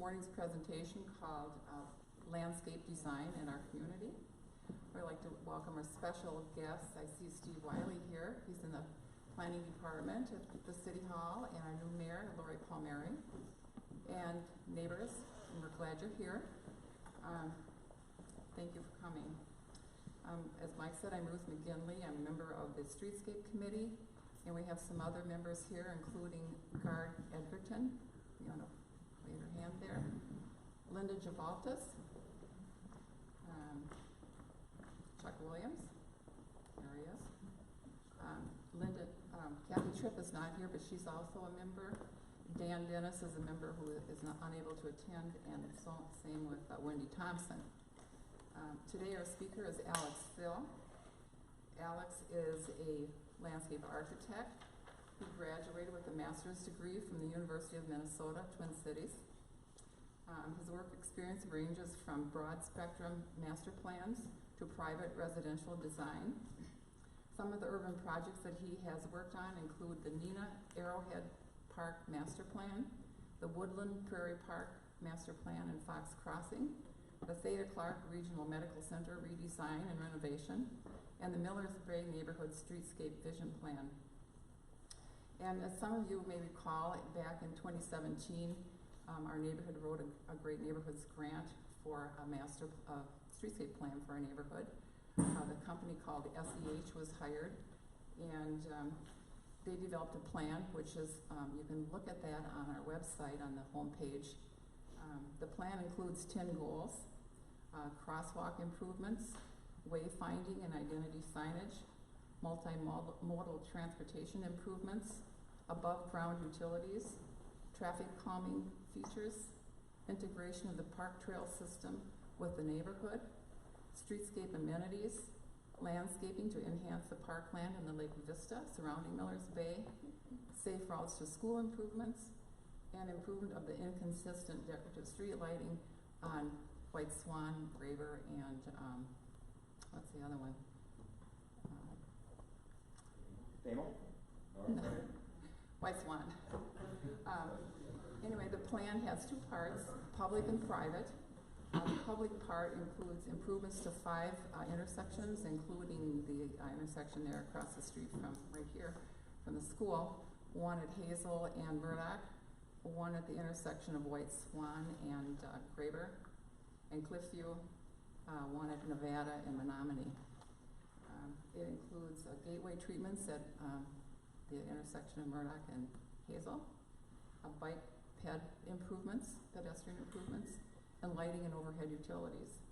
morning's presentation called Landscape Design in Our Community. I'd like to welcome our special guests. I see Steve Wiley here. He's in the planning department at the City Hall, and our new mayor, Lori Palmieri, and neighbors, and we're glad you're here. Thank you for coming. As Mike said, I'm Ruth McGinley. I'm a member of the Streetscape Committee, and we have some other members here, including Gard Edgerton. You want to wave your hand there. Linda Javaltis. Chuck Williams. There he is. Kathy Tripp is not here, but she's also a member. Dan Dennis is a member who is unable to attend, and so same with Wendy Thompson. Today our speaker is Alex Thill. Alex is a landscape architect who graduated with a master's degree from the University of Minnesota, Twin Cities. His work experience ranges from broad spectrum master plans to private residential design. Some of the urban projects that he has worked on include the Neenah Arrowhead Park Master Plan, the Woodland Prairie Park Master Plan and Fox Crossing, the Theta Clark Regional Medical Center redesign and renovation, and the Millers Bay Neighborhood Streetscape Vision Plan. And as some of you may recall, back in 2017, our neighborhood wrote a Great Neighborhoods grant for a master streetscape plan for our neighborhood. The company called SEH was hired, and they developed a plan, which is, you can look at that on our website on the home page. The plan includes 10 goals: crosswalk improvements, wayfinding and identity signage, multimodal transportation improvements, above ground utilities, traffic calming features, integration of the park trail system with the neighborhood, streetscape amenities, landscaping to enhance the parkland and the lake vista surrounding Millers Bay, safe routes to school improvements, and improvement of the inconsistent decorative street lighting on White Swan, Graver, and what's the other one? No. White Swan. Anyway, the plan has two parts, public and private. The public part includes improvements to 5 intersections, including the intersection there across the street from right here from the school, one at Hazel and Murdoch, one at the intersection of White Swan and Graver, and Cliffview, one at Nevada and Menominee. It includes gateway treatments at the intersection of Murdoch and Hazel, bike ped improvements, pedestrian improvements, and lighting and overhead utilities.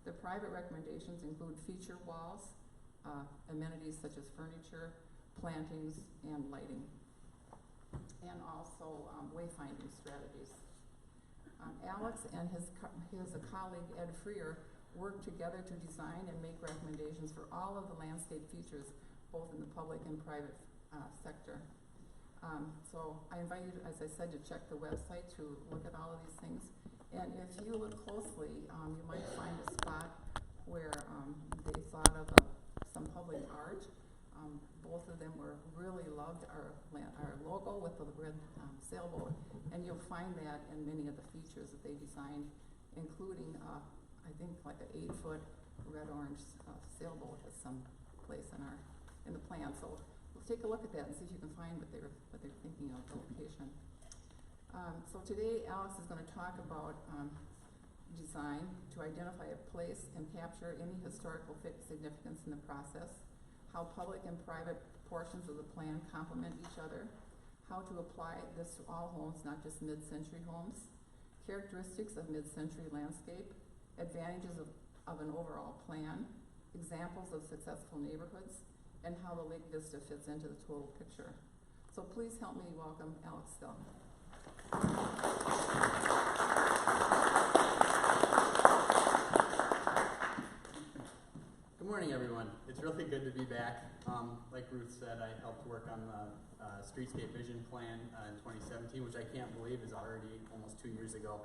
The private recommendations include feature walls, amenities such as furniture, plantings, and lighting, and also wayfinding strategies. Alex and his colleague Ed Freer worked together to design and make recommendations for all of the landscape features, both in the public and private sector. So I invite you, as I said, to check the website to look at all of these things. And if you look closely, you might find a spot where they thought of some public art. Both of them really loved our logo with the red sailboat, and you'll find that in many of the features that they designed, including I think like an 8-foot red-orange sailboat at some place in the plan. So we'll take a look at that and see if you can find what they're thinking of the location. So today, Alex is going to talk about design to identify a place and capture any historical significance in the process, how public and private portions of the plan complement each other, how to apply this to all homes, not just mid-century homes, characteristics of mid-century landscape, advantages of an overall plan, examples of successful neighborhoods, and how the lake vista fits into the total picture. So please help me welcome Alex Thill. Good morning, everyone. It's really good to be back. Like Ruth said, I helped work on the Streetscape Vision Plan in 2017, which I can't believe is already almost 2 years ago.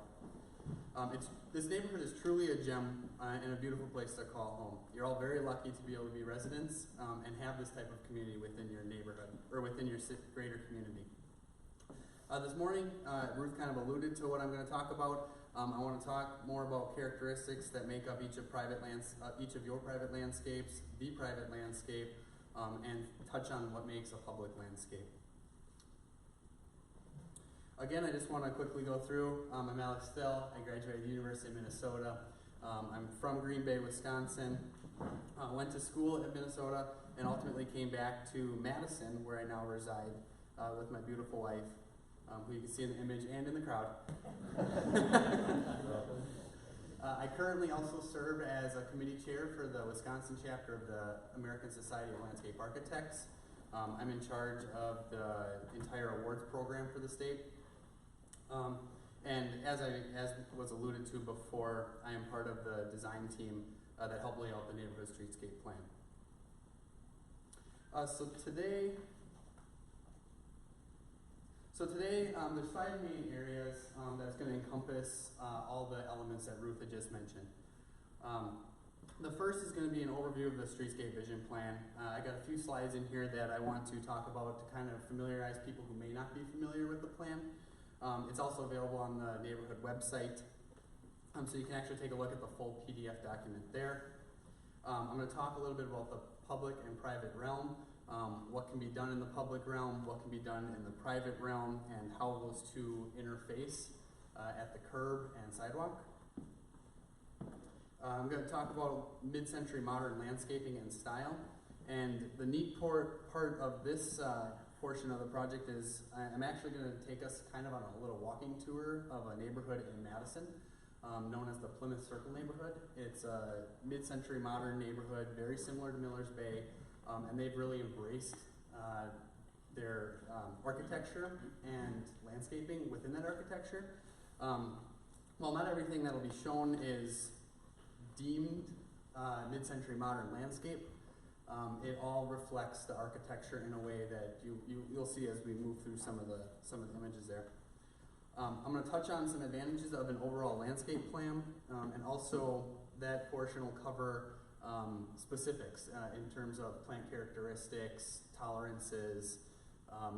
This neighborhood is truly a gem and a beautiful place to call home. You're all very lucky to be able to be residents and have this type of community within your neighborhood or within your greater community. This morning, Ruth kind of alluded to what I'm going to talk about. I want to talk more about characteristics that make up each of your private landscapes, the private landscape, and touch on what makes a public landscape. Again, I just want to quickly go through. I'm Alex Thill. I graduated the University of Minnesota. I'm from Green Bay, Wisconsin. Went to school at Minnesota and ultimately came back to Madison, where I now reside with my beautiful wife, who you can see in the image and in the crowd. I currently also serve as a committee chair for the Wisconsin chapter of the American Society of Landscape Architects. I'm in charge of the entire awards program for the state. And as was alluded to before, I am part of the design team that helped lay out the neighborhood streetscape plan. So today, there's 5 main areas that's going to encompass all the elements that Ruth had just mentioned. The first is going to be an overview of the streetscape vision plan. I got a few slides in here that I want to talk about to kind of familiarize people who may not be familiar with the plan. It's also available on the neighborhood website, so you can actually take a look at the full PDF document there. I'm going to talk a little bit about the public and private realm, what can be done in the public realm, what can be done in the private realm, and how those two interface at the curb and sidewalk. I'm going to talk about mid-century modern landscaping and style, and the neat part of this portion of the project is I'm actually going to take us kind of on a little walking tour of a neighborhood in Madison known as the Plymouth Circle neighborhood. It's a mid-century modern neighborhood, very similar to Millers Bay, and they've really embraced their architecture and landscaping within that architecture. While not everything that'll be shown is deemed mid-century modern landscape, it all reflects the architecture in a way that you'll see as we move through some of the images there. I'm going to touch on some advantages of an overall landscape plan, and also that portion will cover specifics in terms of plant characteristics, tolerances,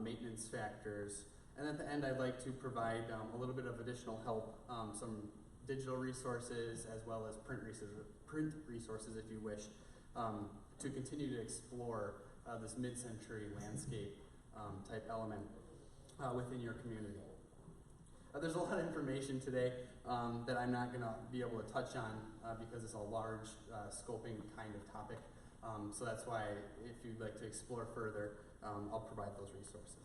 maintenance factors, and at the end I'd like to provide a little bit of additional help, some digital resources as well as print resources if you wish, to continue to explore this mid-century landscape type element within your community. There's a lot of information today that I'm not going to be able to touch on because it's a large scoping kind of topic. So that's why if you'd like to explore further, I'll provide those resources.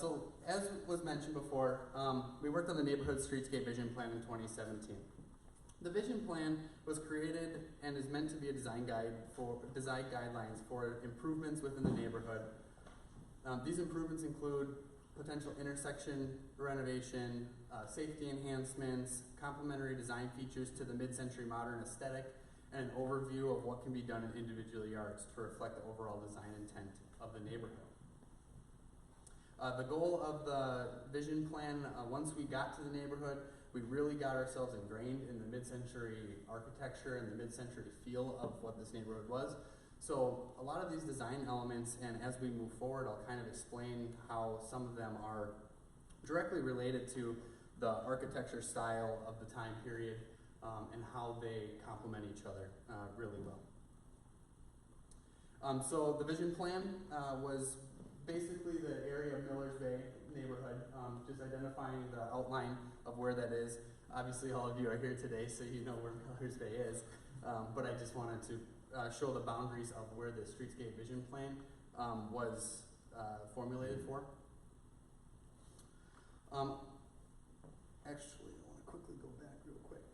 So as was mentioned before, we worked on the Neighborhood Streetscape Vision Plan in 2017. The vision plan was created and is meant to be a design guidelines for improvements within the neighborhood. These improvements include potential intersection renovation, safety enhancements, complementary design features to the mid-century modern aesthetic, and an overview of what can be done in individual yards to reflect the overall design intent of the neighborhood. The goal of the vision plan, once we got to the neighborhood, we really got ourselves ingrained in the mid-century architecture and the mid-century feel of what this neighborhood was. So a lot of these design elements, and as we move forward, I'll kind of explain how some of them are directly related to the architecture style of the time period and how they complement each other really well. So the vision plan was basically the area of Millers Bay neighborhood, just identifying the outline of where that is. Obviously all of you are here today, so you know where Millers Bay is, but I just wanted to show the boundaries of where the Streetscape Vision Plan was formulated for. Actually, I want to quickly go back real quick.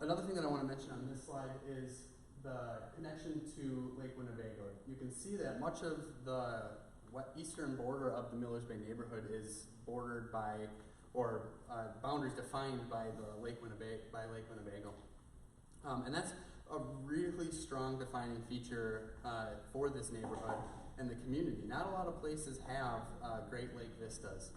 Another thing that I want to mention on this slide is the connection to Lake Winnebago. You can see that much of the eastern border of the Millers Bay neighborhood is bordered by, or boundaries defined by the Lake Winnebago. And that's a really strong defining feature for this neighborhood and the community. Not a lot of places have Great Lake vistas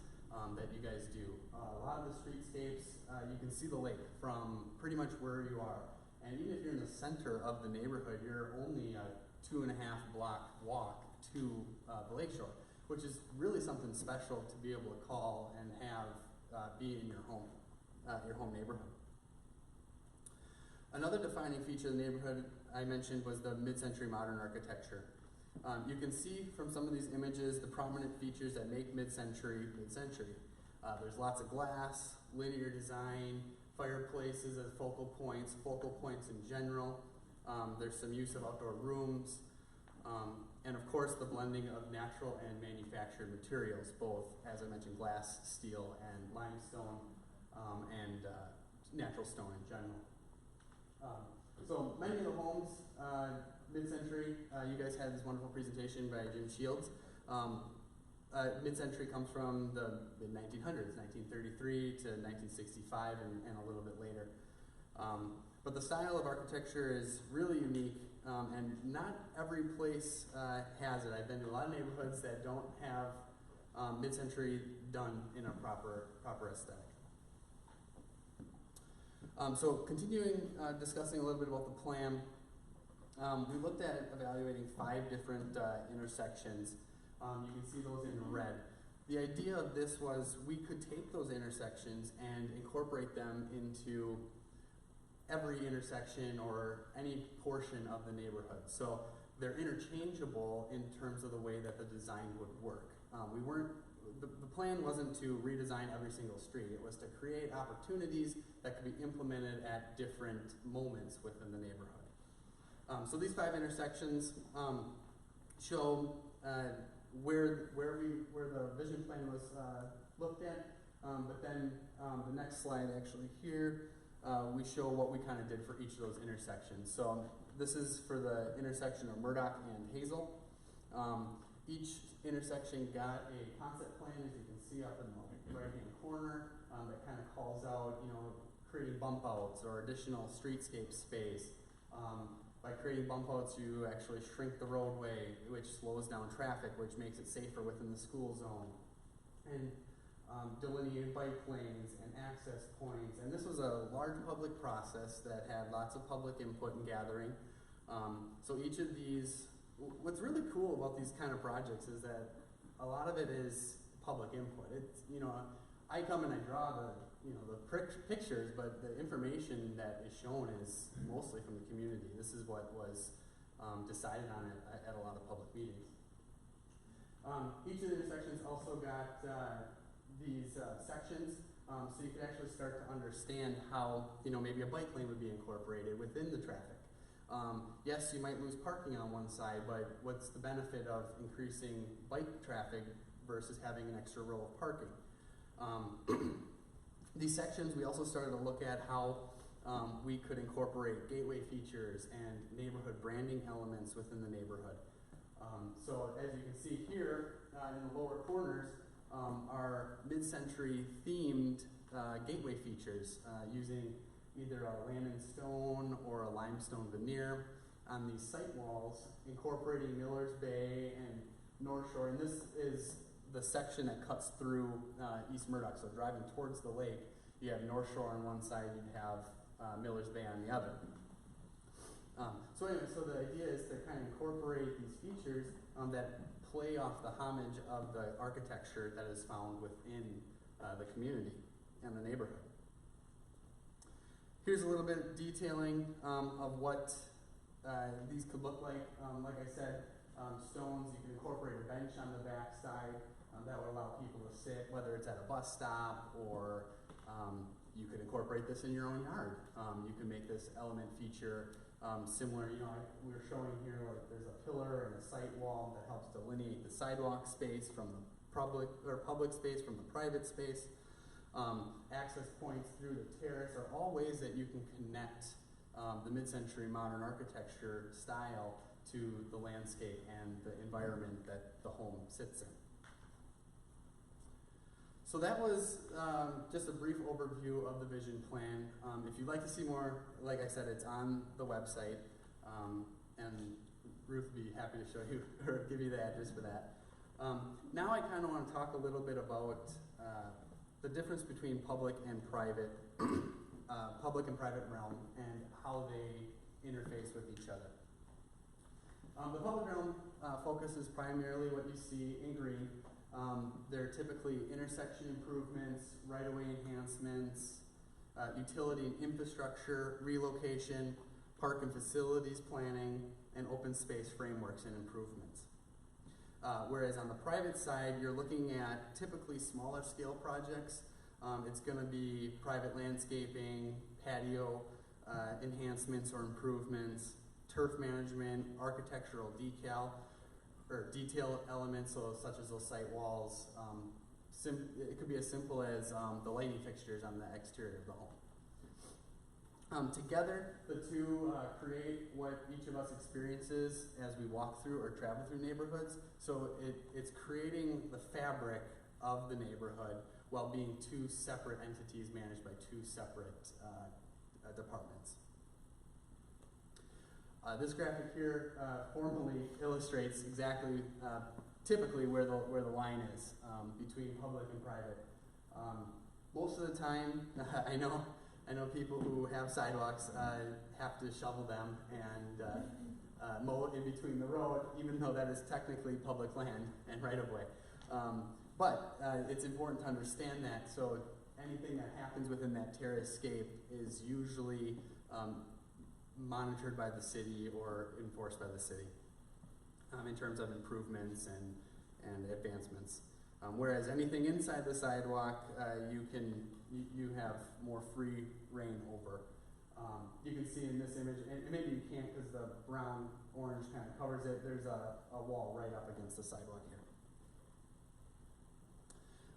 that you guys do. A lot of the streetscapes, you can see the lake from pretty much where you are. And even if you're in the center of the neighborhood, you're only a 2.5 block walk to the lakeshore. which is really something special to be able to call and have be in your home neighborhood. Another defining feature of the neighborhood I mentioned was the mid-century modern architecture. You can see from some of these images the prominent features that make mid-century mid-century. There's lots of glass, linear design, fireplaces as focal points in general. There's some use of outdoor rooms, and of course the blending of natural and manufactured materials, both, as I mentioned, glass, steel, and limestone, and natural stone in general. So many of the homes, mid-century, you guys had this wonderful presentation by Jim Shields. Mid-century comes from the mid-1900s, 1933 to 1965 and a little bit later. But the style of architecture is really unique, and not every place has it. I've been to a lot of neighborhoods that don't have mid-century done in a proper aesthetic. So continuing discussing a little bit about the plan, we looked at evaluating 5 different intersections. You can see those in red. The idea of this was we could take those intersections and incorporate them into every intersection or any portion of the neighborhood. So they're interchangeable in terms of the way that the design would work. The plan wasn't to redesign every single street. It was to create opportunities that could be implemented at different moments within the neighborhood. So these 5 intersections show where the vision plan was looked at, but then the next slide actually here, we show what we kind of did for each of those intersections. So this is for the intersection of Murdoch and Hazel. Each intersection got a concept plan, as you can see up in the right-hand corner, that kind of calls out, creating bump outs or additional streetscape space. By creating bump outs, you actually shrink the roadway, which slows down traffic, which makes it safer within the school zone. And delineated bike lanes and access points. And this was a large public process that had lots of public input and gathering. So each of these, what's really cool about these kind of projects is that a lot of it is public input. It's, I come and I draw the pictures, but the information that is shown is mostly from the community. This is what was decided on at a lot of public meetings. Each of the intersections also got these sections, so you could actually start to understand how, maybe a bike lane would be incorporated within the traffic. Yes, you might lose parking on one side, but what's the benefit of increasing bike traffic versus having an extra row of parking? These sections, we also started to look at how we could incorporate gateway features and neighborhood branding elements within the neighborhood. So as you can see here in the lower corners are mid-century themed gateway features using either a lamb and stone or a limestone veneer on these site walls, incorporating Miller's Bay and North Shore. And this is the section that cuts through East Murdoch. So driving towards the lake, you have North Shore on one side, you'd have Miller's Bay on the other. So the idea is to kind of incorporate these features that play off the homage of the architecture that is found within the community and the neighborhood. Here's a little bit of detailing of what these could look like. Like I said, stones, you can incorporate a bench on the back side that would allow people to sit, whether it's at a bus stop or you could incorporate this in your own yard. You can make this element feature similar, we were showing here, like there's a pillar and a site wall that helps delineate the sidewalk space from the public space from the private space. Access points through the terrace are all ways that you can connect the mid-century modern architecture style to the landscape and the environment that the home sits in. So that was just a brief overview of the vision plan. If you'd like to see more, like I said, it's on the website, and Ruth would be happy to show you or give you the address for that. Now I kind of want to talk a little bit about the difference between public and private realm and how they interface with each other. The public realm focuses primarily what you see in green. They're typically intersection improvements, right-of-way enhancements, utility and infrastructure, relocation, park and facilities planning, and open space frameworks and improvements. Whereas on the private side, you're looking at typically smaller scale projects. It's going to be private landscaping, patio enhancements or improvements, turf management, architectural detail elements, so such as those site walls. It could be as simple as the lighting fixtures on the exterior of the home. Together, the two create what each of us experiences as we walk through or travel through neighborhoods. So it's creating the fabric of the neighborhood while being two separate entities managed by two separate departments. This graphic here formally illustrates exactly, typically where the line is between public and private. Most of the time, I know people who have sidewalks have to shovel them and mow in between the road, even though that is technically public land and right of way. But it's important to understand that. So anything that happens within that terrace scape is usually monitored by the city or enforced by the city in terms of improvements and advancements. Whereas anything inside the sidewalk, you have more free reign over. You can see in this image, and maybe you can't because the brown-orange kind of covers it, there's a wall right up against the sidewalk here.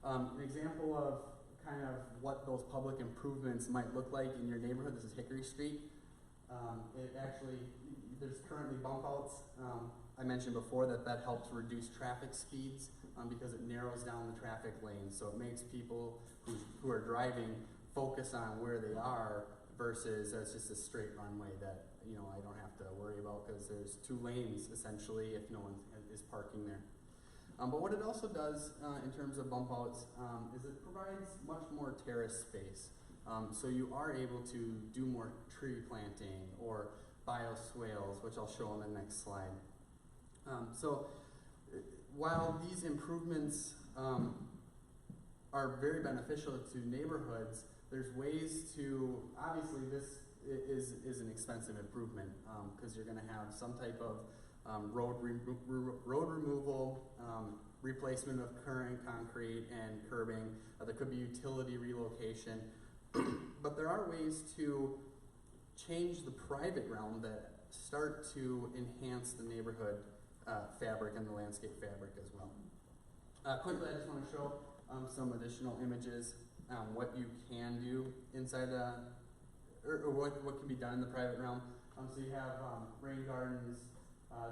An example of kind of what those public improvements might look like in your neighborhood, this is Hickory Street. There's currently bump outs. I mentioned before that helps reduce traffic speeds because it narrows down the traffic lanes. So it makes people who are driving focus on where they are versus it's just a straight runway that I don't have to worry about because there's two lanes essentially if no one is parking there. But what it also does in terms of bump outs is it provides much more terrace space. So you are able to do more tree planting or bioswales, which I'll show on the next slide. So while these improvements are very beneficial to neighborhoods, there's ways to, obviously this is an expensive improvement because you're going to have some type of road removal, replacement of current concrete and curbing. There could be utility relocation. But there are ways to change the private realm that start to enhance the neighborhood fabric and the landscape fabric as well. Quickly, I just want to show some additional images, what you can do inside or what can be done in the private realm. So you have rain gardens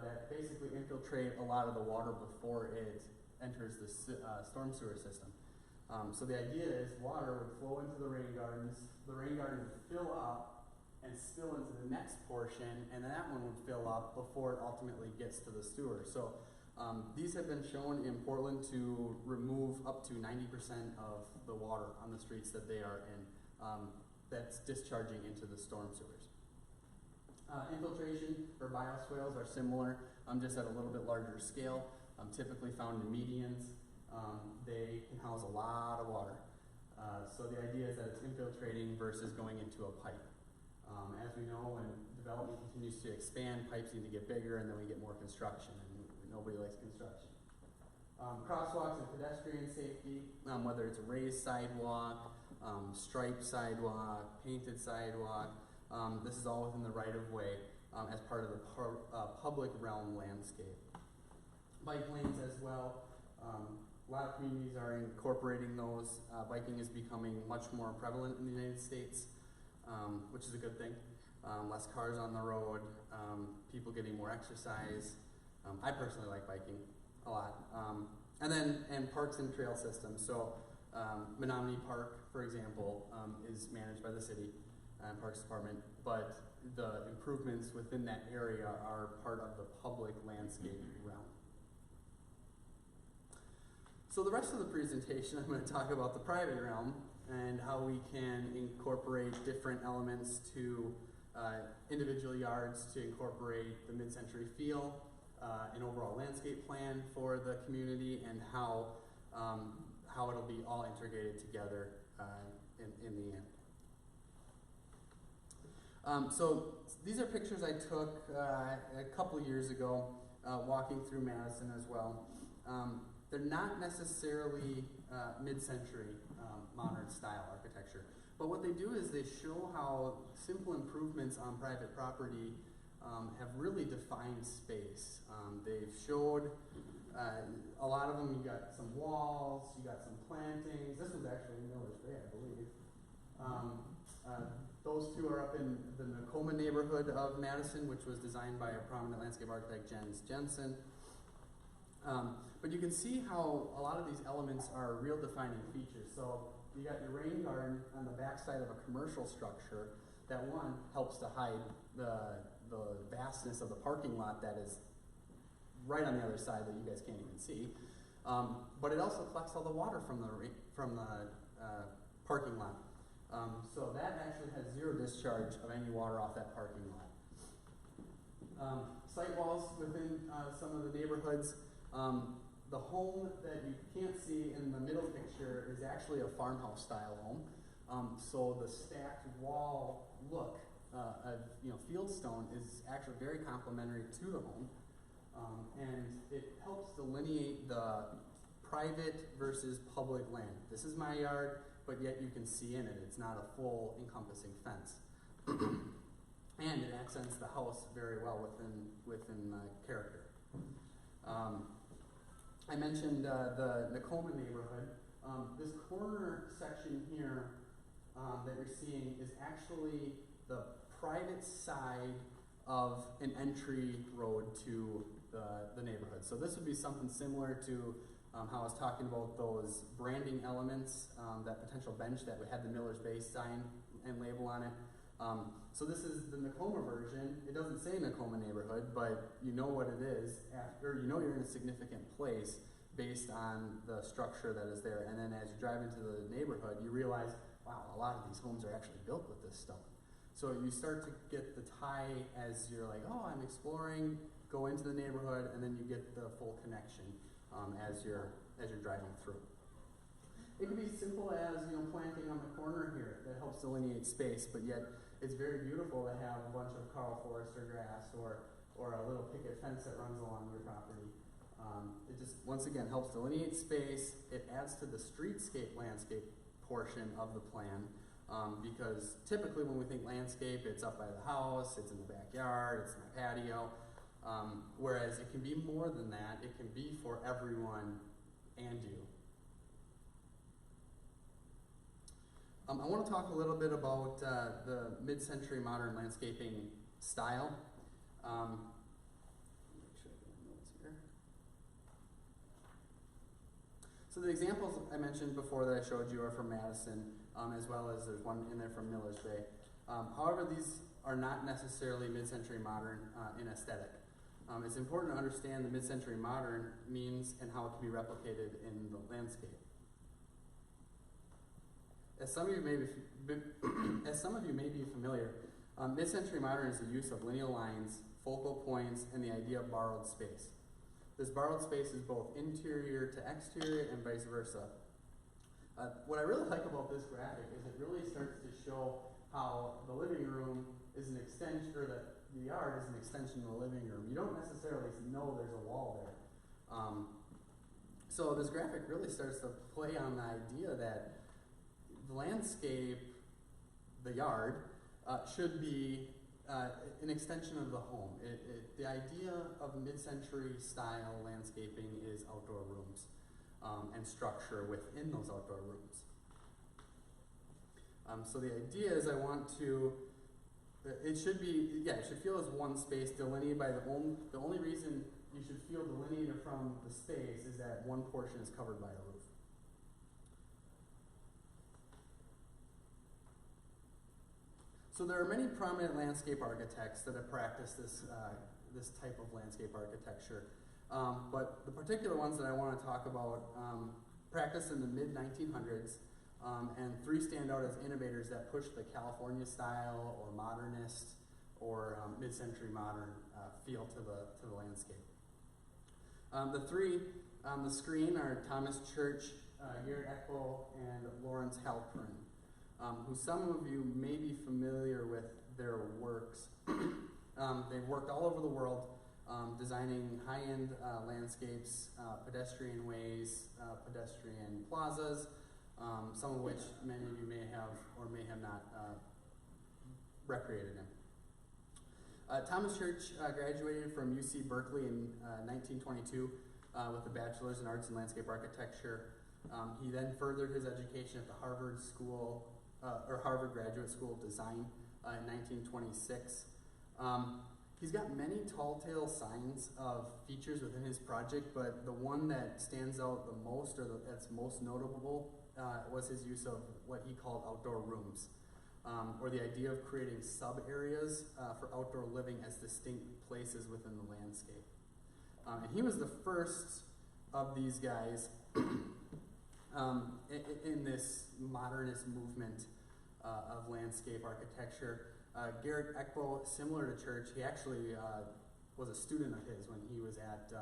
that basically infiltrate a lot of the water before it enters the storm sewer system. So the idea is water would flow into the rain garden would fill up and spill into the next portion, and then that one would fill up before it ultimately gets to the sewer. So these have been shown in Portland to remove up to 90% of the water on the streets that they are in that's discharging into the storm sewers. Infiltration or bioswales are similar, just at a little bit larger scale, typically found in medians. They can house a lot of water. So the idea is that it's infiltrating versus going into a pipe. As we know, when development continues to expand, pipes need to get bigger and then we get more construction, and nobody likes construction. Crosswalks and pedestrian safety, whether it's a raised sidewalk, striped sidewalk, painted sidewalk, this is all within the right-of-way as part of the public realm landscape. Bike lanes as well. A lot of communities are incorporating those. Biking is becoming much more prevalent in the United States, which is a good thing. Less cars on the road, people getting more exercise. I personally like biking a lot. And parks and trail systems. So Menominee Park, for example, is managed by the city and Parks Department, but the improvements within that area are part of the public landscape realm. So the rest of the presentation, I'm going to talk about the private realm and how we can incorporate different elements to individual yards to incorporate the mid-century feel, an overall landscape plan for the community and how it'll be all integrated together in the end. So these are pictures I took a couple years ago, walking through Madison as well. They're not necessarily mid-century modern style architecture, but what they do is they show how simple improvements on private property have really defined space. They've showed a lot of them. You got some walls, you got some plantings. This was actually in Miller's Bay, I believe. Those two are up in the Nakoma neighborhood of Madison, which was designed by a prominent landscape architect, Jens Jensen. But you can see how a lot of these elements are real defining features. So you got your rain garden on the backside of a commercial structure. That one helps to hide the vastness of the parking lot that is right on the other side that you guys can't even see. But it also collects all the water from the parking lot. So that actually has zero discharge of any water off that parking lot. Site walls within some of the neighborhoods. The home that you can't see in the middle picture is actually a farmhouse style home. So the stacked wall look of fieldstone is actually very complementary to the home. And it helps delineate the private versus public land. This is my yard, but yet you can see in it. It's not a full encompassing fence. And it accents the house very well within character. I mentioned the Nakoma neighborhood. This corner section here that you're seeing is actually the private side of an entry road to the neighborhood. So this would be something similar to how I was talking about those branding elements, that potential bench that would have the Miller's Bay sign and label on it. So this is the Nakoma version. It doesn't say Nakoma neighborhood, but you know what it is, or you know you're in a significant place based on the structure that is there. And then as you drive into the neighborhood, you realize, wow, a lot of these homes are actually built with this stone. So you start to get the tie as you're like, oh, I'm exploring, go into the neighborhood, and then you get the full connection as you're driving through. It can be simple as planting on the corner here that helps delineate space, but yet it's very beautiful to have a bunch of Carl Forester grass or a little picket fence that runs along your property. It just once again helps delineate space. It adds to the streetscape landscape portion of the plan. Because typically when we think landscape, it's up by the house, it's in the backyard, it's in the patio. Whereas it can be more than that. It can be for everyone and you. I want to talk a little bit about the mid-century modern landscaping style. Make sure I get my notes here. So the examples I mentioned before that I showed you are from Madison. As well as there's one in there from Miller's Bay. However, these are not necessarily mid-century modern in aesthetic. It's important to understand the mid-century modern means and how it can be replicated in the landscape. As some of you may be familiar, mid-century modern is the use of lineal lines, focal points, and the idea of borrowed space. This borrowed space is both interior to exterior and vice versa. What I really like about this graphic is it really starts to show how the living room is an extension, or the yard is an extension of the living room. You don't necessarily know there's a wall there. So this graphic really starts to play on the idea that the landscape, the yard, should be an extension of the home. The idea of mid-century style landscaping is outdoor rooms. And structure within those outdoor rooms. So the idea is it should feel as one space delineated by the only reason you should feel delineated from the space is that one portion is covered by a roof. So there are many prominent landscape architects that have practiced this type of landscape architecture. But the particular ones that I want to talk about practiced in the mid-1900s, and three stand out as innovators that pushed the California style or modernist or mid-century modern feel to the landscape. The three on the screen are Thomas Church, Garrett Eckbo, and Lawrence Halpern, who some of you may be familiar with their works. They've worked all over the world, designing high-end landscapes, pedestrian ways, pedestrian plazas, some of which many of you may have or may have not recreated in. Thomas Church graduated from UC Berkeley in 1922 with a bachelor's in arts and landscape architecture. He then furthered his education at the Harvard Graduate School of Design in 1926. He's got many tall tale signs of features within his project, but the one that stands out the most, or that's most notable, was his use of what he called outdoor rooms, or the idea of creating sub-areas for outdoor living as distinct places within the landscape. And he was the first of these guys in this modernist movement of landscape architecture. Garrett Eckbo, similar to Church, he actually was a student of his when he was at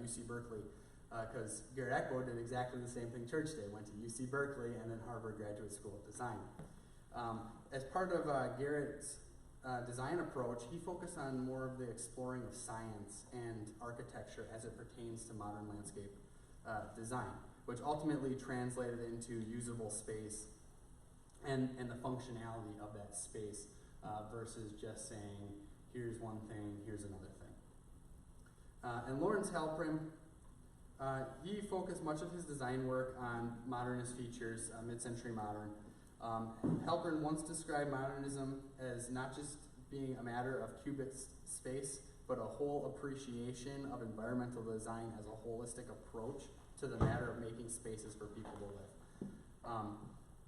UC Berkeley, because Garrett Eckbo did exactly the same thing Church did, went to UC Berkeley and then Harvard Graduate School of Design. As part of Garrett's design approach, he focused on more of the exploring of science and architecture as it pertains to modern landscape design, which ultimately translated into usable space and the functionality of that space versus just saying, here's one thing, here's another thing. And Lawrence Halpern, he focused much of his design work on modernist features, mid-century modern. Halpern once described modernism as not just being a matter of cubic space, but a whole appreciation of environmental design as a holistic approach to the matter of making spaces for people to live.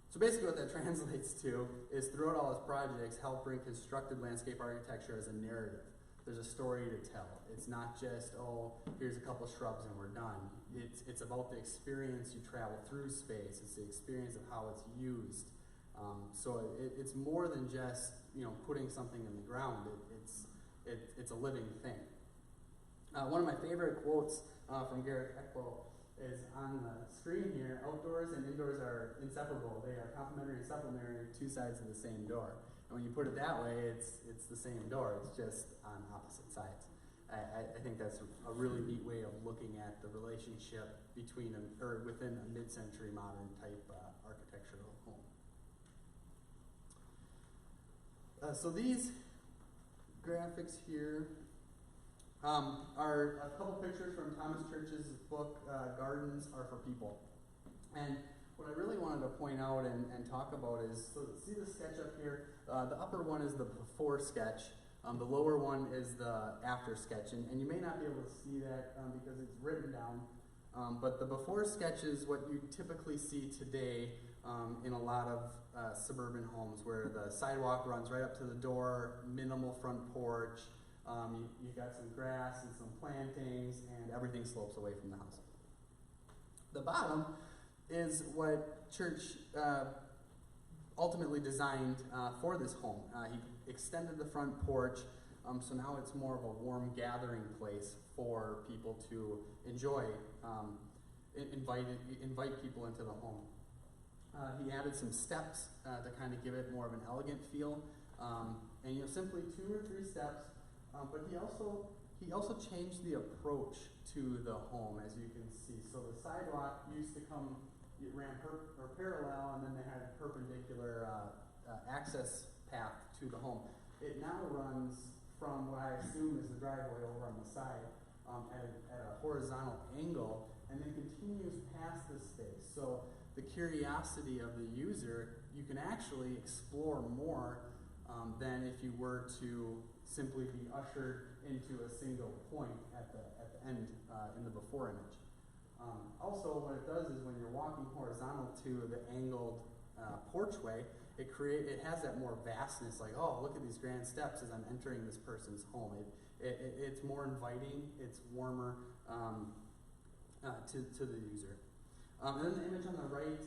So basically what that translates to is throughout all his projects, Halpern constructed landscape architecture as a narrative. There's a story to tell. It's not just, oh, here's a couple shrubs and we're done. It's about the experience you travel through space. It's the experience of how it's used. So it's more than just, putting something in the ground. It's a living thing. One of my favorite quotes from Garrett Eckbo is on the screen here. Outdoors and indoors are inseparable. They are complementary and supplementary, two sides of the same door. And when you put it that way, it's the same door. It's just on opposite sides. I think that's a really neat way of looking at the relationship between within a mid-century modern type architectural home. So these graphics here are a couple pictures from Thomas Church's book, Gardens Are for People. And what I really wanted to point out and talk about is, so see the sketch up here? The upper one is the before sketch. The lower one is the after sketch. And you may not be able to see that because it's written down. But the before sketch is what you typically see today in a lot of suburban homes, where the sidewalk runs right up to the door, minimal front porch, you've got some grass and some plantings, and everything slopes away from the house. The bottom is what Church ultimately designed for this home. He extended the front porch, so now it's more of a warm gathering place for people to enjoy, invite people into the home. He added some steps to kind of give it more of an elegant feel, and simply 2 or 3 steps. But he also changed the approach to the home, as you can see. So the sidewalk used to ran parallel, and then they had a perpendicular access path to the home. It now runs from what I assume is the driveway over on the side at a horizontal angle, and then continues past this space. So the curiosity of the user, you can actually explore more than if you were to simply be ushered into a single point at the end in the before image. Also, what it does is when you're walking horizontal to the angled porchway, it has that more vastness, like, oh, look at these grand steps as I'm entering this person's home. It's more inviting, it's warmer to the user. And then the image on the right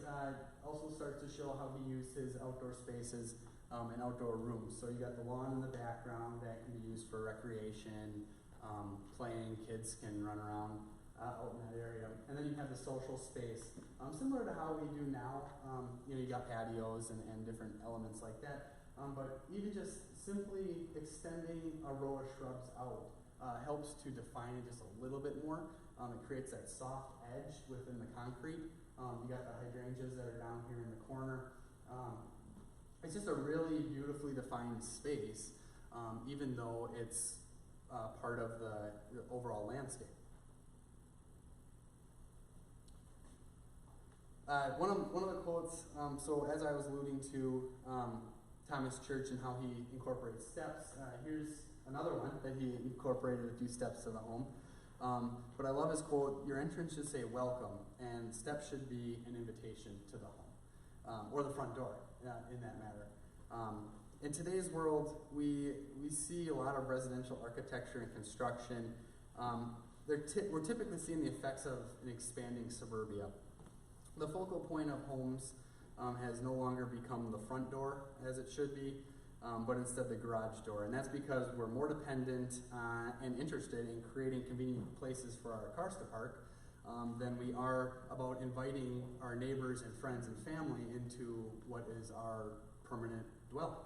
also starts to show how he used his outdoor spaces and outdoor rooms. So you got the lawn in the background that can be used for recreation, playing. Kids can run around out in that area. And then you have the social space, similar to how we do now. You got patios and different elements like that. But even just simply extending a row of shrubs out helps to define it just a little bit more. It creates that soft edge within the concrete. You got the hydrangeas that are down here in the corner. It's just a really beautifully defined space, even though it's part of the overall landscape. One of the quotes, so as I was alluding to Thomas Church and how he incorporates steps, here's another one that he incorporated a few steps to the home. But I love his quote, "Your entrance should say welcome, and steps should be an invitation to the home," or the front door, in that matter. In today's world, we see a lot of residential architecture and construction. We're typically seeing the effects of an expanding suburbia. The focal point of homes has no longer become the front door, as it should be, but instead the garage door. And that's because we're more dependent and interested in creating convenient places for our cars to park than we are about inviting our neighbors and friends and family into what is our permanent dwelling.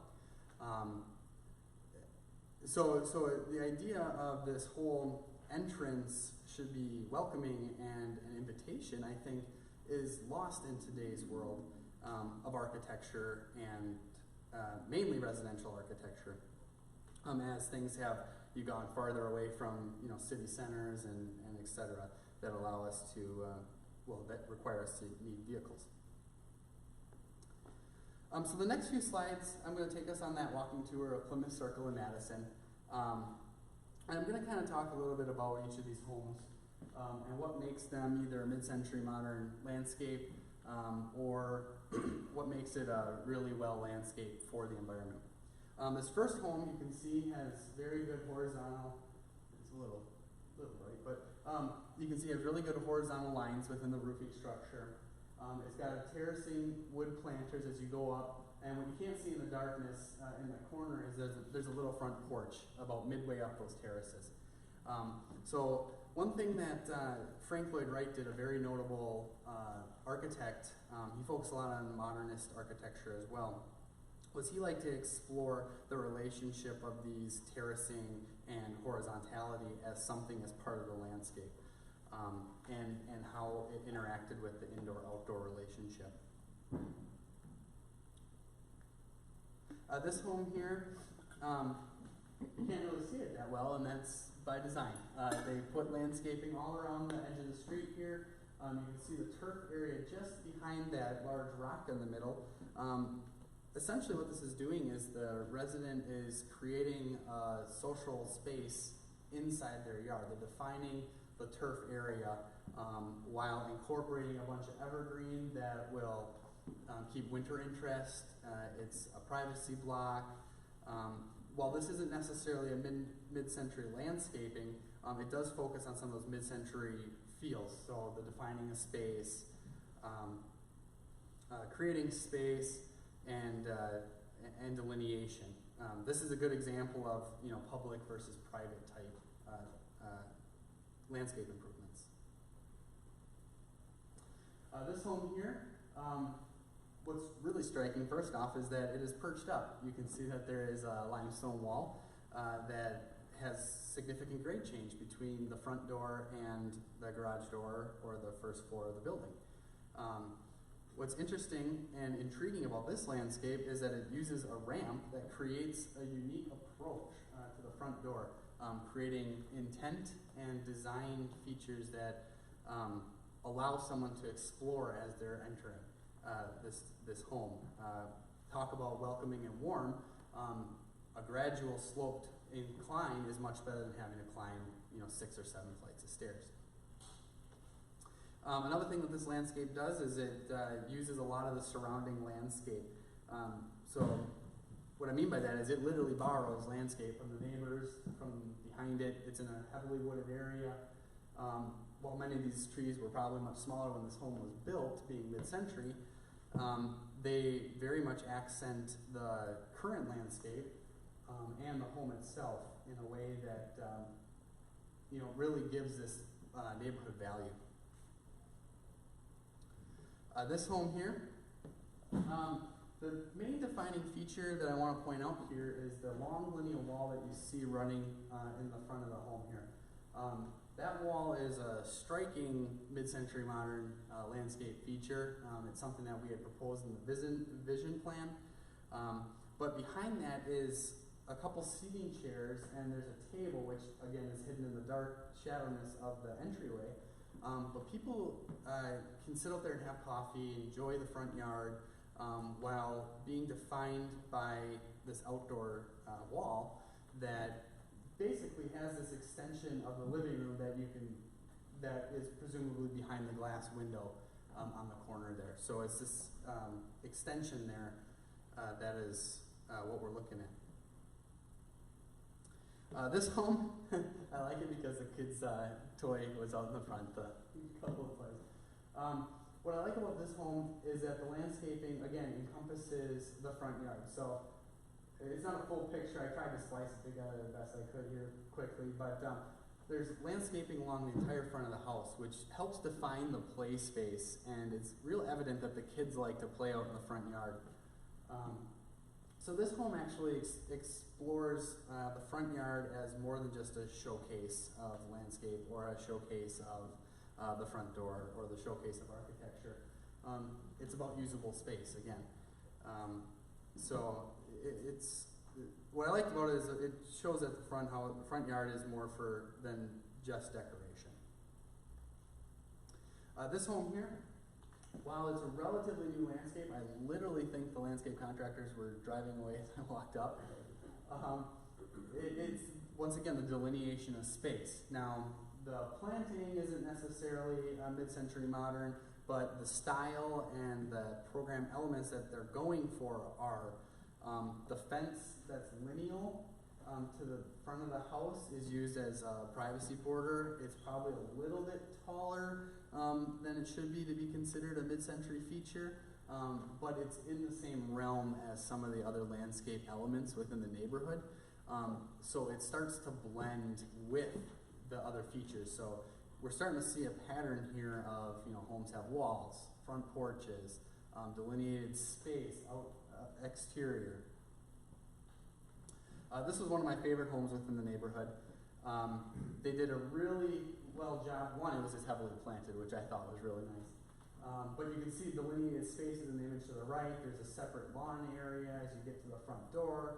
So the idea of this whole entrance should be welcoming and an invitation, I think, is lost in today's world of architecture and mainly residential architecture, as things have gone farther away from city centers and et cetera that allow us to that require us to need vehicles. So the next few slides, I'm going to take us on that walking tour of Plymouth Circle in Madison, and I'm going to kind of talk a little bit about each of these homes and what makes them either a mid-century modern landscape or what makes it a really well landscape for the environment. This first home you can see has very good horizontal, it's a little bright, but you can see it has really good horizontal lines within the roofing structure. It's got a terracing wood planters as you go up, and what you can't see in the darkness in the corner is there's a little front porch about midway up those terraces. So one thing that Frank Lloyd Wright did, a very notable architect, he focused a lot on modernist architecture as well, was he liked to explore the relationship of these terracing and horizontality as something as part of the landscape, and how it interacted with the indoor-outdoor relationship. This home here, you can't really see it that well, and that's by design. They put landscaping all around the edge of the street here. You can see the turf area just behind that large rock in the middle. Essentially what this is doing is the resident is creating a social space inside their yard. They're defining the turf area while incorporating a bunch of evergreen that will keep winter interest. It's a privacy block. While this isn't necessarily a mid-century landscaping, it does focus on some of those mid-century feels. So the defining a space, creating space, and delineation. This is a good example of public versus private type landscape improvements. This home here, what's really striking, first off, is that it is perched up. You can see that there is a limestone wall that has significant grade change between the front door and the garage door or the first floor of the building. What's interesting and intriguing about this landscape is that it uses a ramp that creates a unique approach to the front door, creating intent and design features that allow someone to explore as they're entering this home. Talk about welcoming and warm. A gradual sloped incline is much better than having to climb 6 or 7 flights of stairs. Another thing that this landscape does is it uses a lot of the surrounding landscape. So what I mean by that is it literally borrows landscape from the neighbors, from behind it. It's in a heavily wooded area. While many of these trees were probably much smaller when this home was built, being mid-century, they very much accent the current landscape and the home itself in a way that really gives this neighborhood value. This home here, the main defining feature that I want to point out here is the long lineal wall that you see running in the front of the home here. That wall is a striking mid-century modern landscape feature. It's something that we had proposed in the vision plan. But behind that is a couple seating chairs, and there's a table, which again is hidden in the dark shadowness of the entryway. But people can sit out there and have coffee, enjoy the front yard, while being defined by this outdoor wall that basically has this extension of the living room that is presumably behind the glass window on the corner there. So it's this extension there that is what we're looking at. This home, I like it because the kid's toy was out in the front a couple of places. What I like about this home is that the landscaping, again, encompasses the front yard. So it's not a full picture. I tried to slice it together the best I could here quickly, but there's landscaping along the entire front of the house, which helps define the play space, and it's real evident that the kids like to play out in the front yard. So this home actually explores the front yard as more than just a showcase of landscape or a showcase of the front door or the showcase of architecture. It's about usable space again. So it's what I like about it is that it shows that the front yard is more than just decoration. This home here, while it's a relatively new landscape, I literally think the landscape contractors were driving away as I walked up. It's, once again, the delineation of space. Now, the planting isn't necessarily mid-century modern, but the style and the program elements that they're going for are the fence that's lineal to the front of the house is used as a privacy border. It's probably a little bit taller than it should be to be considered a mid-century feature, but it's in the same realm as some of the other landscape elements within the neighborhood. So it starts to blend with the other features. So we're starting to see a pattern here of, homes have walls, front porches, delineated space, exterior. This was one of my favorite homes within the neighborhood. They did a really well job. One, it was just heavily planted, which I thought was really nice. But you can see delineated spaces in the image to the right. There's a separate lawn area as you get to the front door.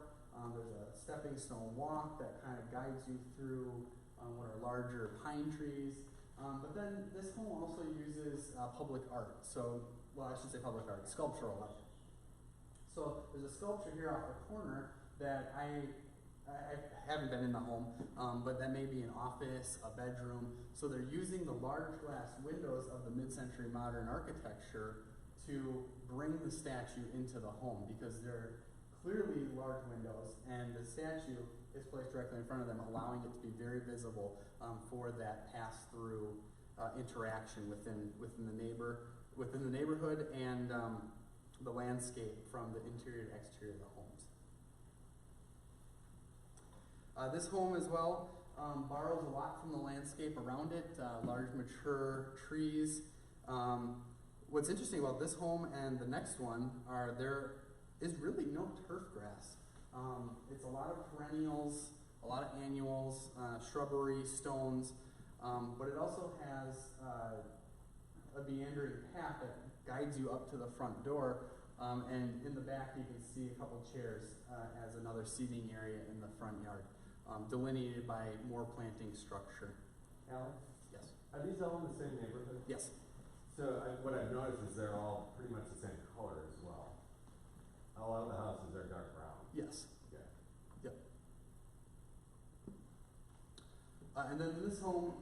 There's a stepping stone walk that kind of guides you through what are larger pine trees. But then this home also uses public art. So, well, I should say public art, sculptural art. So there's a sculpture here off the corner that I haven't been in the home, but that may be an office, a bedroom. So they're using the large glass windows of the mid-century modern architecture to bring the statue into the home because they're clearly large windows, and the statue is placed directly in front of them, allowing it to be very visible for that pass-through interaction within the neighborhood and the landscape from the interior to exterior of the homes. This home as well borrows a lot from the landscape around it, large mature trees. What's interesting about this home and the next one are there is really no turf grass. It's a lot of perennials, a lot of annuals, shrubbery, stones, but it also has a meandering path that guides you up to the front door, and in the back you can see a couple chairs as another seating area in the front yard, delineated by more planting structure. Alex? Yes. Are these all in the same neighborhood? Yes. So what I've noticed is they're all pretty much the same color as well. A lot of the houses are dark brown. Yes. Okay. Yep. And then this home,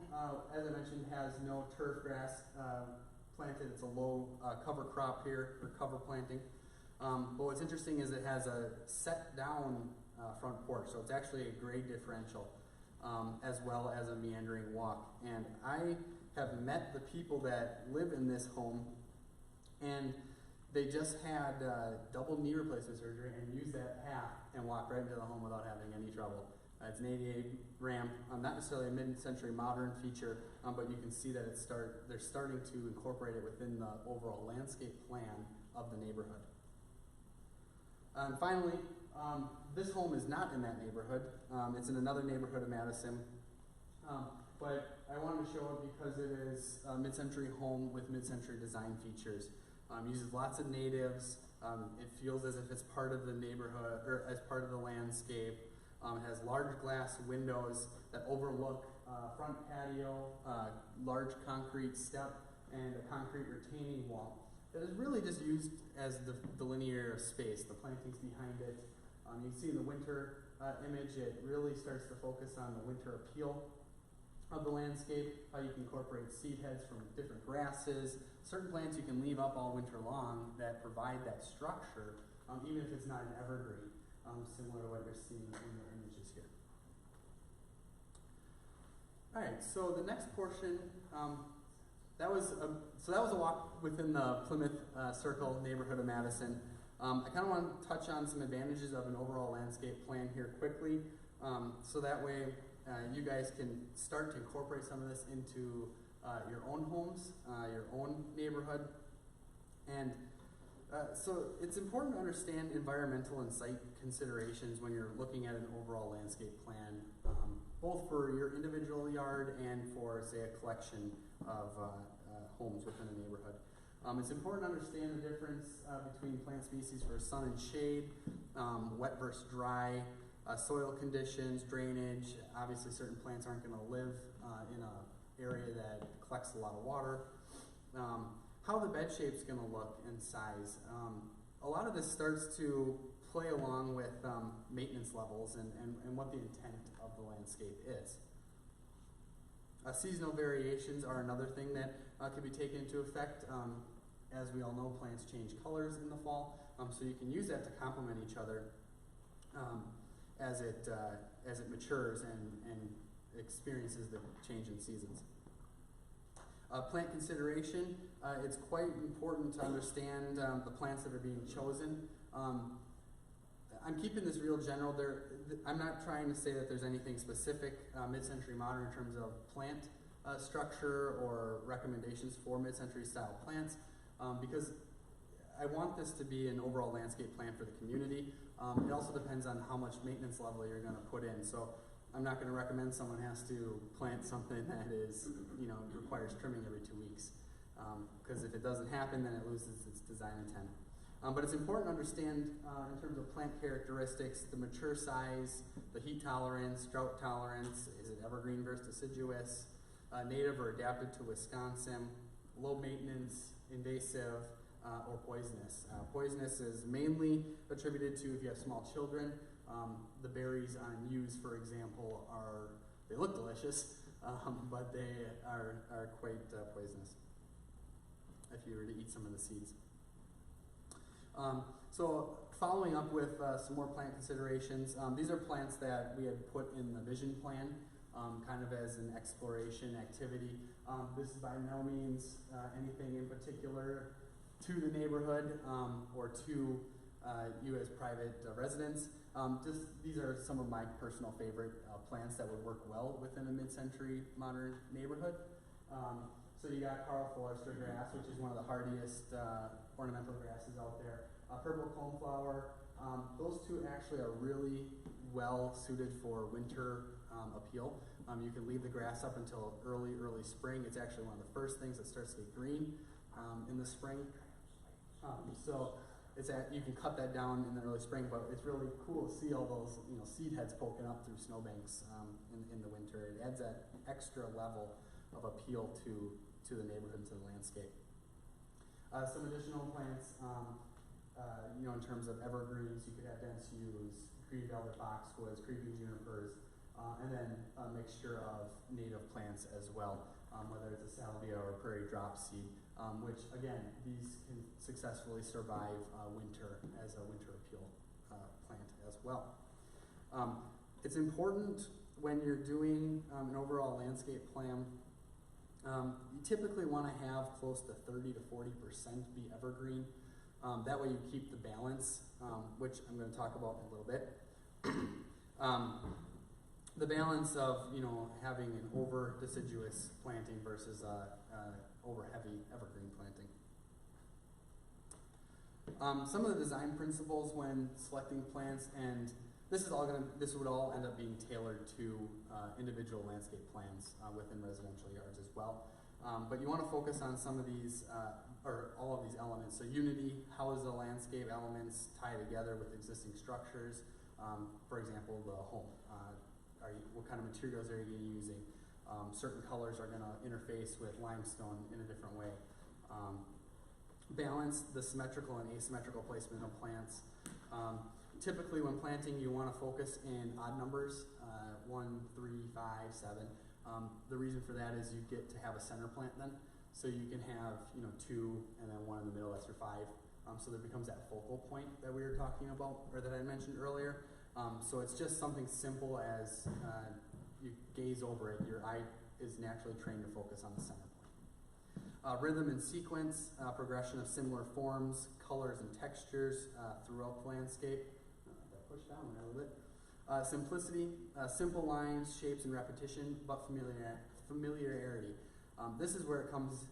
as I mentioned, has no turf grass planted. It's a low cover crop here, or cover planting. But what's interesting is it has a set down front porch, so it's actually a grade differential, as well as a meandering walk. And I have met the people that live in this home, and they just had double knee replacement surgery and used that path and walked right into the home without having any trouble. It's an ADA ramp, not necessarily a mid-century modern feature, but you can see that they're starting to incorporate it within the overall landscape plan of the neighborhood. And finally, this home is not in that neighborhood. It's in another neighborhood of Madison. But I wanted to show it because it is a mid-century home with mid-century design features. Uses lots of natives. It feels as if it's part of the neighborhood, or as part of the landscape. It has large glass windows that overlook front patio, large concrete step, and a concrete retaining wall. That is really just used as the delineator of space, the plantings behind it. You can see in the winter image, it really starts to focus on the winter appeal of the landscape, how you can incorporate seed heads from different grasses, certain plants you can leave up all winter long that provide that structure, even if it's not an evergreen, similar to what you're seeing in the images here. All right, so the next portion, that was a walk within the Plymouth Circle neighborhood of Madison. I kind of want to touch on some advantages of an overall landscape plan here quickly, so that way you guys can start to incorporate some of this into your own homes, your own neighborhood. And so it's important to understand environmental and site considerations when you're looking at an overall landscape plan, both for your individual yard and for, say, a collection of homes within a neighborhood. It's important to understand the difference between plant species for sun and shade, wet versus dry, soil conditions, drainage. Obviously, certain plants aren't going to live in an area that collects a lot of water. How the bed shape's going to look and size. A lot of this starts to play along with maintenance levels and what the intent of the landscape is. Seasonal variations are another thing that can be taken into effect. As we all know, plants change colors in the fall, so you can use that to complement each other as it matures and experiences the change in seasons. Plant consideration, it's quite important to understand the plants that are being chosen. I'm keeping this real general. I'm not trying to say that there's anything specific mid-century modern in terms of plant structure or recommendations for mid-century style plants, because I want this to be an overall landscape plan for the community. It also depends on how much maintenance level you're going to put in. So I'm not going to recommend someone has to plant something that is, requires trimming every 2 weeks, because if it doesn't happen, then it loses its design intent. But it's important to understand in terms of plant characteristics, the mature size, the heat tolerance, drought tolerance, is it evergreen versus deciduous, native or adapted to Wisconsin, low maintenance, invasive, or poisonous. Poisonous is mainly attributed to if you have small children. The berries on yews, for example, they look delicious, but they are quite poisonous if you were to eat some of the seeds. So following up with some more plant considerations, these are plants that we had put in the vision plan, kind of as an exploration activity. This is by no means anything in particular to the neighborhood or to you as private residents. These are some of my personal favorite plants that would work well within a mid-century modern neighborhood. So you got Karl Forster grass, which is one of the hardiest ornamental grasses out there. Purple coneflower. Those two actually are really well suited for winter appeal. You can leave the grass up until early spring. It's actually one of the first things that starts to get green in the spring. So you can cut that down in the early spring, but it's really cool to see all those seed heads poking up through snowbanks in the winter. It adds that extra level of appeal to the neighborhood and to the landscape. Some additional plants, in terms of evergreens, you could have dense yews, green velvet boxwoods, creeping junipers, and then a mixture of native plants as well, whether it's a salvia or a prairie dropseed, which again, these can successfully survive winter as a winter appeal plant as well. It's important when you're doing an overall landscape plan. You typically want to have close to 30 to 40% be evergreen. That way you keep the balance, which I'm going to talk about in a little bit. the balance of, you know, having an over deciduous planting versus over heavy evergreen planting. Some of the design principles when selecting plants, and this would all end up being tailored to individual landscape plans within residential yards as well. But you want to focus on some of these, or all of these elements. So unity, how does the landscape elements tie together with existing structures? For example, the home. What kind of materials are you using? Certain colors are going to interface with limestone in a different way. Balance the symmetrical and asymmetrical placement of plants. Typically when planting, you want to focus in odd numbers, 1, 3, 5, 7. The reason for that is you get to have a center plant then. So you can have, you know, 2 and then 1 in the middle, that's your 5. So there becomes that focal point that we were talking about, or that I mentioned earlier. So it's just something simple as you gaze over it, your eye is naturally trained to focus on the center point. Rhythm and sequence, progression of similar forms, colors and textures throughout the landscape. That pushed down a little bit. Simplicity, simple lines, shapes, and repetition, but familiarity. This is where it comes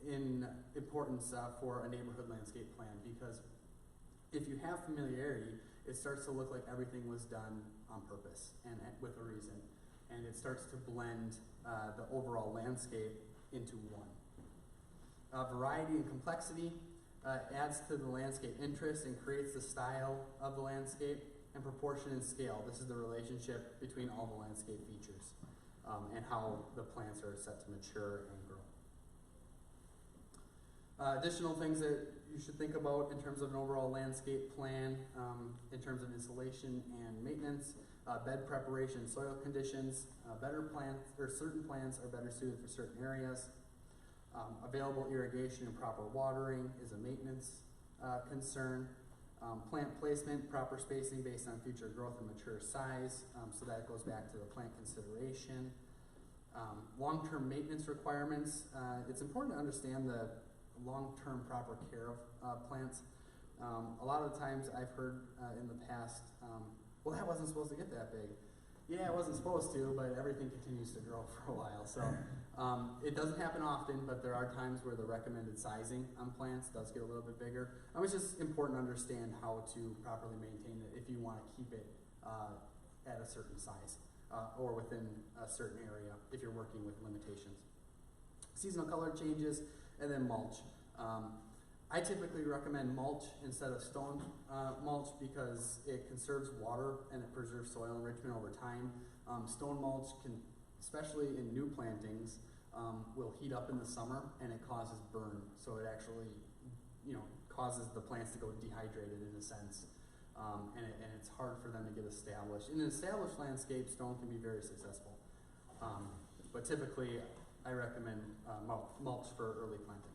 in importance for a neighborhood landscape plan, because if you have familiarity, it starts to look like everything was done on purpose and with a reason, and it starts to blend the overall landscape into one. Variety and complexity adds to the landscape interest and creates the style of the landscape, and proportion and scale. This is the relationship between all the landscape features and how the plants are set to mature and grow. Additional things that you should think about in terms of an overall landscape plan, in terms of installation and maintenance, bed preparation, soil conditions, better plants, or certain plants are better suited for certain areas. Available irrigation and proper watering is a maintenance concern. Plant placement, proper spacing based on future growth and mature size, so that goes back to the plant consideration. Long-term maintenance requirements, it's important to understand the long-term proper care of plants. A lot of the times I've heard in the past, well, that wasn't supposed to get that big. Yeah, it wasn't supposed to, but everything continues to grow for a while. So it doesn't happen often, but there are times where the recommended sizing on plants does get a little bit bigger. It's just important to understand how to properly maintain it if you want to keep it at a certain size or within a certain area if you're working with limitations. Seasonal color changes, and then mulch. I typically recommend mulch instead of stone mulch because it conserves water and it preserves soil enrichment over time. Stone mulch can, especially in new plantings, will heat up in the summer and it causes burn. So it actually, causes the plants to go dehydrated in a sense, and it's hard for them to get established. In an established landscape, stone can be very successful, but typically I recommend mulch for early plantings.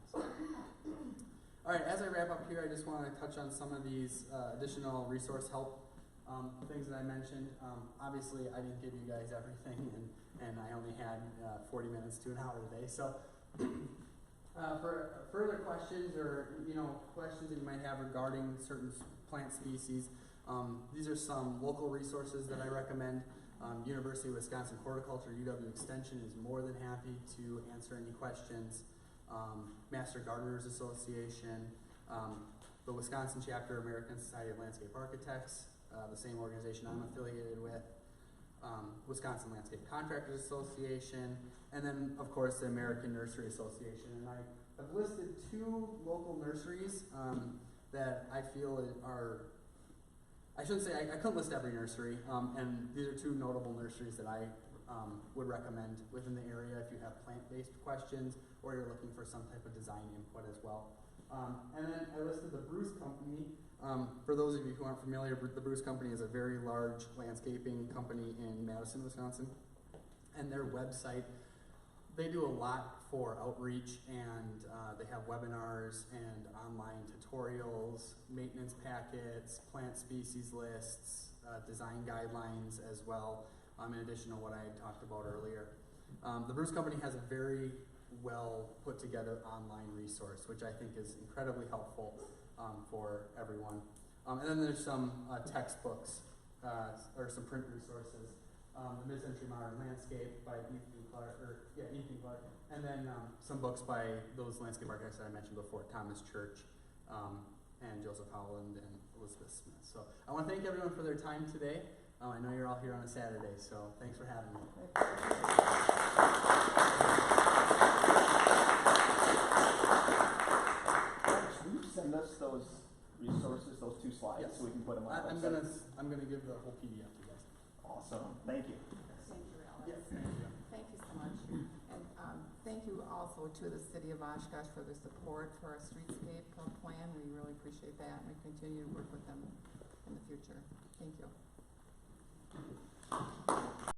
All right, as I wrap up here, I just want to touch on some of these additional resource help things that I mentioned. Obviously, I didn't give you guys everything, and I only had 40 minutes to an hour today. So for further questions or questions that you might have regarding certain plant species, these are some local resources that I recommend. University of Wisconsin Horticulture, UW Extension, is more than happy to answer any questions. Master Gardeners Association, the Wisconsin chapter of American Society of Landscape Architects, the same organization I'm affiliated with, Wisconsin Landscape Contractors Association, and then of course the American Nursery Association. And I have listed 2 local nurseries that I feel are, I shouldn't say, I couldn't list every nursery, and these are 2 notable nurseries that I would recommend within the area if you have plant-based questions or you're looking for some type of design input as well. And then I listed the Bruce Company. For those of you who aren't familiar, the Bruce Company is a very large landscaping company in Madison, Wisconsin. And their website, they do a lot for outreach, and they have webinars and online tutorials, maintenance packets, plant species lists, design guidelines as well, in addition to what I had talked about earlier. The Bruce Company has a very well put together online resource, which I think is incredibly helpful for everyone. And then there's some textbooks or some print resources The Mid-Century Modern Landscape by Ethan Clark, and then some books by those landscape architects that I mentioned before, Thomas Church, and Joseph Howland and Elizabeth Smith. So I want to thank everyone for their time today. I know you're all here on a Saturday, so thanks for having me. Will you send us those resources, those 2 slides, Yes. so we can put them on the I'm website? gonna give the whole PDF to you guys. Awesome. Thank you. Thank you, Alex. Yes, thank you. Thank you so much. And thank you also to the city of Oshkosh for their support for our streetscape plan. We really appreciate that, and we continue to work with them in the future. Thank you.